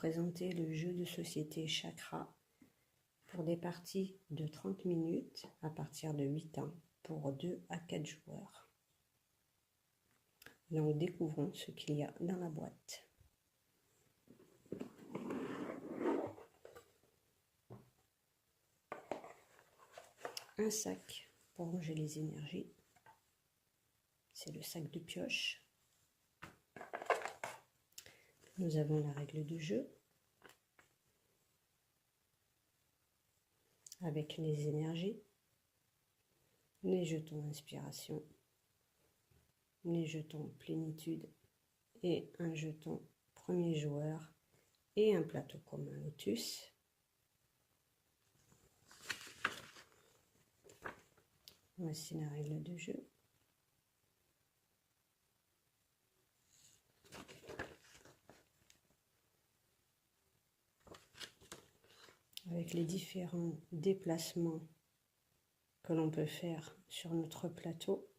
présenter le jeu de société Chakra pour des parties de 30 minutes à partir de 8 ans pour 2 à 4 joueurs. Donc découvrons ce qu'il y a dans la boîte. Un sac pour ranger les énergies. C'est le sac de pioche. Nous avons la règle du jeu avec les énergies, les jetons inspiration, les jetons plénitude et un jeton premier joueur et un plateau commun lotus. Voici la règle du jeu. Avec les différents déplacements que l'on peut faire sur notre plateau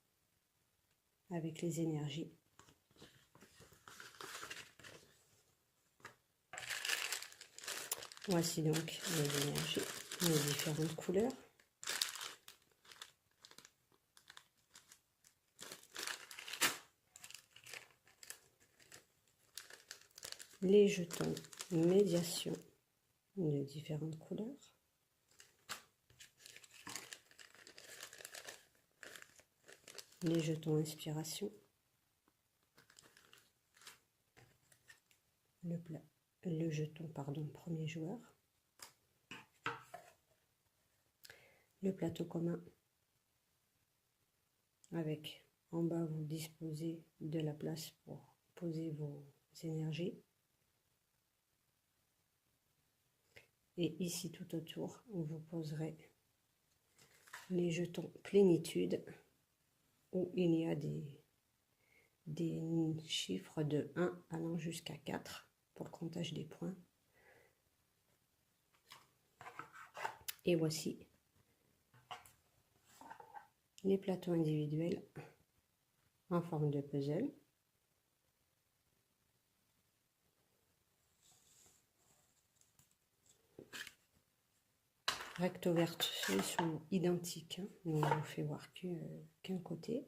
avec les énergies. Voici donc les énergies, les différentes couleurs. Les jetons médiation de différentes couleurs. Les jetons inspiration. Le jeton premier joueur. Le plateau commun avec en bas vous disposez de la place pour poser vos énergies. Et ici tout autour, vous poserez les jetons plénitude où il y a des chiffres de 1 allant jusqu'à 4 pour le comptage des points. Et voici les plateaux individuels en forme de puzzle. Recto verso sont identiques, hein. Donc je vous fais voir qu'un côté.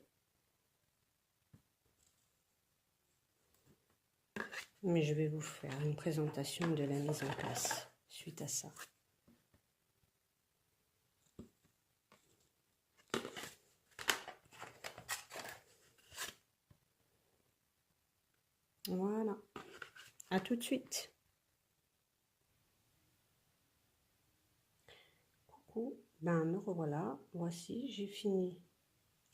Mais je vais vous faire une présentation de la mise en place suite à ça. Voilà, à tout de suite. Ben me revoilà, voici, j'ai fini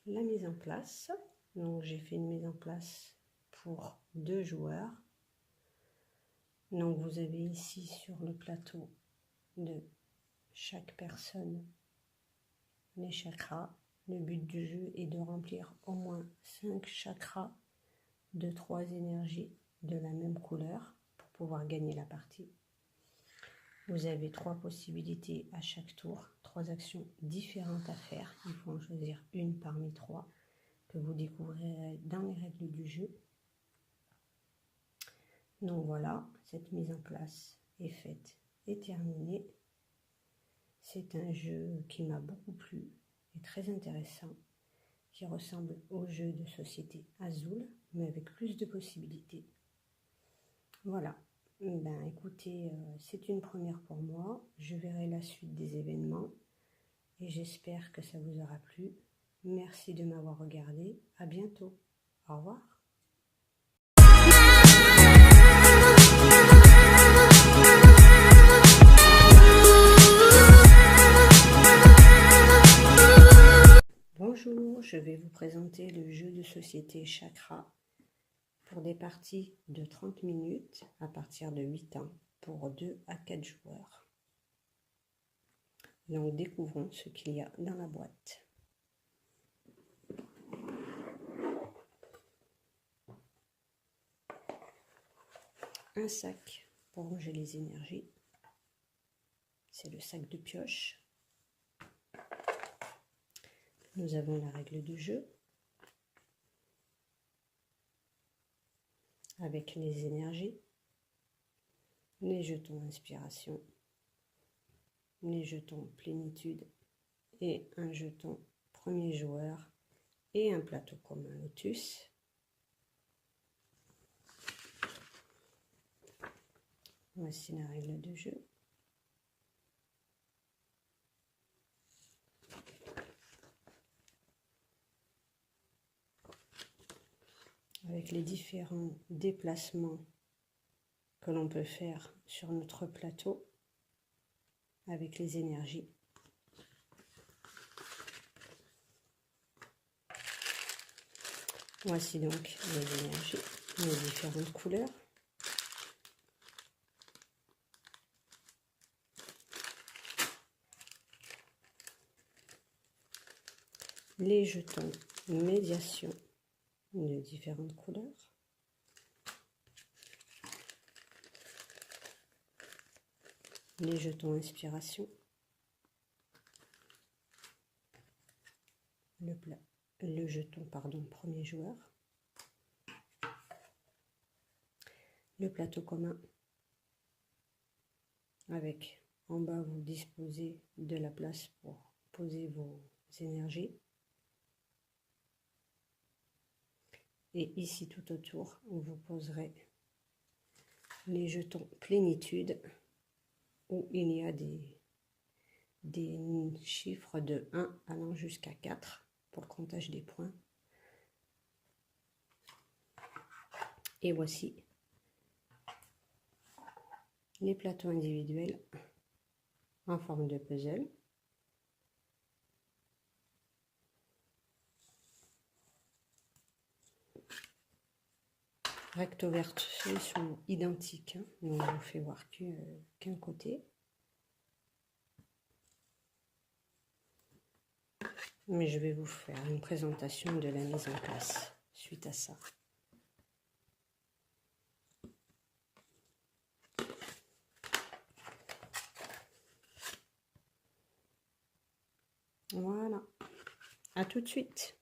la mise en place. Donc j'ai fait une mise en place pour 2 joueurs. Donc vous avez ici sur le plateau de chaque personne les chakras. Le but du jeu est de remplir au moins 5 chakras de 3 énergies de la même couleur pour pouvoir gagner la partie. Vous avez 3 possibilités à chaque tour, 3 actions différentes à faire. Il faut en choisir une parmi 3 que vous découvrirez dans les règles du jeu. Donc voilà, cette mise en place est faite et terminée. C'est un jeu qui m'a beaucoup plu et très intéressant, qui ressemble au jeu de société Azul, mais avec plus de possibilités. Voilà. Ben écoutez, c'est une première pour moi. Je verrai la suite des événements et j'espère que ça vous aura plu. Merci de m'avoir regardé. À bientôt. Au revoir. Bonjour, je vais vous présenter le jeu de société Chakra pour des parties de 30 minutes à partir de 8 ans pour 2 à 4 joueurs. Donc découvrons ce qu'il y a dans la boîte. Un sac pour ranger les énergies. C'est le sac de pioche. Nous avons la règle du jeu avec les énergies, les jetons inspiration, les jetons plénitude et un jeton premier joueur et un plateau commun lotus. Voici la règle de jeu. Avec les différents déplacements que l'on peut faire sur notre plateau avec les énergies. Voici donc les énergies, les différentes couleurs. Les jetons médiation de différentes couleurs. Les jetons inspiration. Le jeton premier joueur. Le plateau commun avec en bas vous disposez de la place pour poser vos énergies. Et ici tout autour, vous poserez les jetons plénitude où il y a des chiffres de 1 allant jusqu'à 4 pour le comptage des points. Et voici les plateaux individuels en forme de puzzle. Recto verso sont identiques, hein. Donc je vous fais voir qu'un côté. Mais je vais vous faire une présentation de la mise en place suite à ça. Voilà, à tout de suite.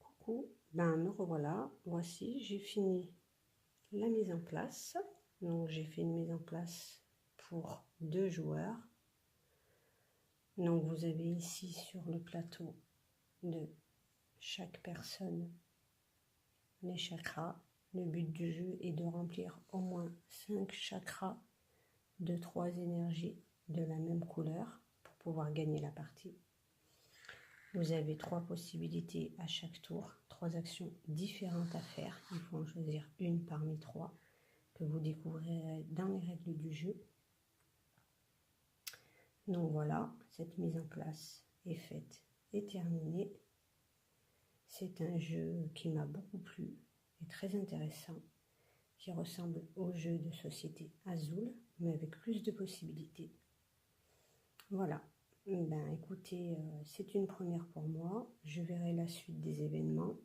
Coucou, me revoilà. Voici, j'ai fini la mise en place. Donc j'ai fait une mise en place pour 2 joueurs. Donc vous avez ici sur le plateau de chaque personne les chakras. Le but du jeu est de remplir au moins 5 chakras de 3 énergies de la même couleur pour pouvoir gagner la partie. Vous avez 3 possibilités à chaque tour, 3 actions différentes à faire. Il faut en choisir une parmi 3 que vous découvrirez dans les règles du jeu. Donc voilà, cette mise en place est faite et terminée. C'est un jeu qui m'a beaucoup plu et très intéressant, qui ressemble au jeu de société Azul, mais avec plus de possibilités. Voilà, écoutez, c'est une première pour moi. Je verrai la suite des événements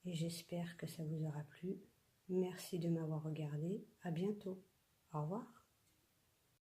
et j'espère que ça vous aura plu. Merci de m'avoir regardé. À bientôt. Au revoir.